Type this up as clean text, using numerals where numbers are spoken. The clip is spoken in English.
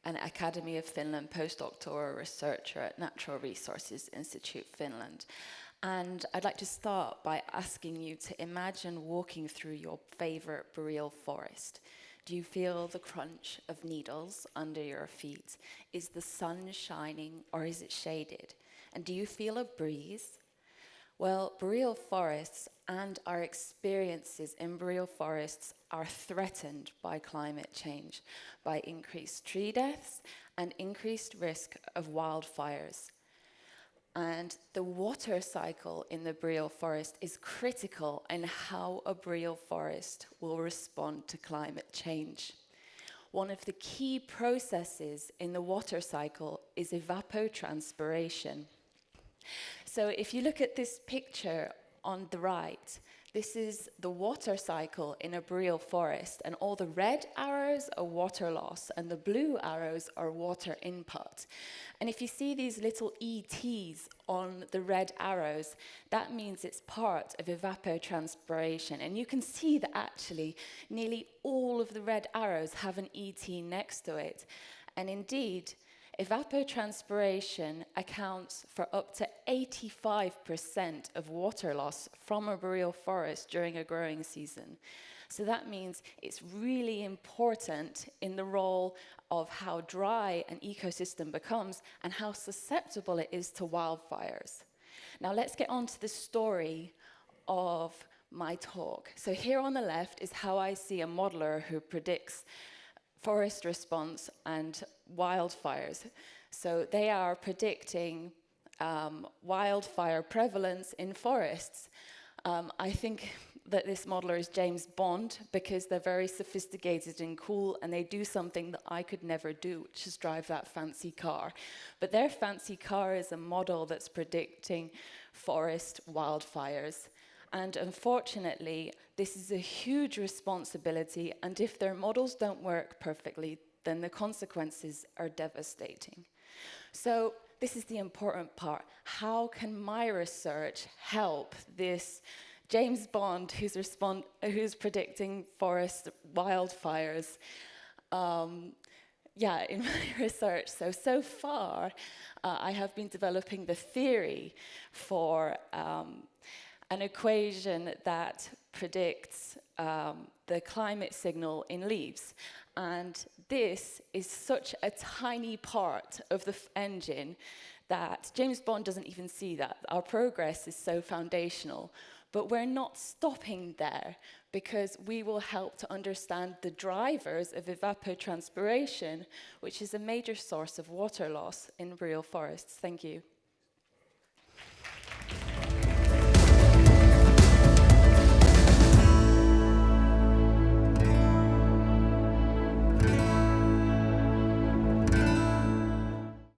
an Academy of Finland postdoctoral researcher at Natural Resources Institute, Finland. And I'd like to start by asking you to imagine walking through your favorite boreal forest. Do you feel the crunch of needles under your feet? Is the sun shining or is it shaded? And do you feel a breeze? Well, boreal forests and our experiences in boreal forests are threatened by climate change, by increased tree deaths and increased risk of wildfires. And the water cycle in the boreal forest is critical in how a boreal forest will respond to climate change. One of the key processes in the water cycle is evapotranspiration. So if you look at this picture on the right, this is the water cycle in a boreal forest, and all the red arrows are water loss and the blue arrows are water input. And if you see these little ETs on the red arrows, that means it's part of evapotranspiration. And you can see that actually nearly all of the red arrows have an ET next to it. And indeed, evapotranspiration accounts for up to 85% of water loss from a boreal forest during a growing season. So that means it's really important in the role of how dry an ecosystem becomes and how susceptible it is to wildfires. Now let's get on to the story of my talk. So here on the left is how I see a modeler who predicts forest response and wildfires. So they are predicting wildfire prevalence in forests. I think that this modeler is James Bond because they're very sophisticated and cool, and they do something that I could never do, which is drive that fancy car. But their fancy car is a model that's predicting forest wildfires. And unfortunately, this is a huge responsibility, and if their models don't work perfectly, then the consequences are devastating. So this is the important part. How can my research help this James Bond who's predicting forest wildfires? In my research. So far, I have been developing the theory for an equation that predicts the climate signal in leaves. And this is such a tiny part of the engine that James Bond doesn't even see that. Our progress is so foundational. But we're not stopping there, because we will help to understand the drivers of evapotranspiration, which is a major source of water loss in boreal forests. Thank you.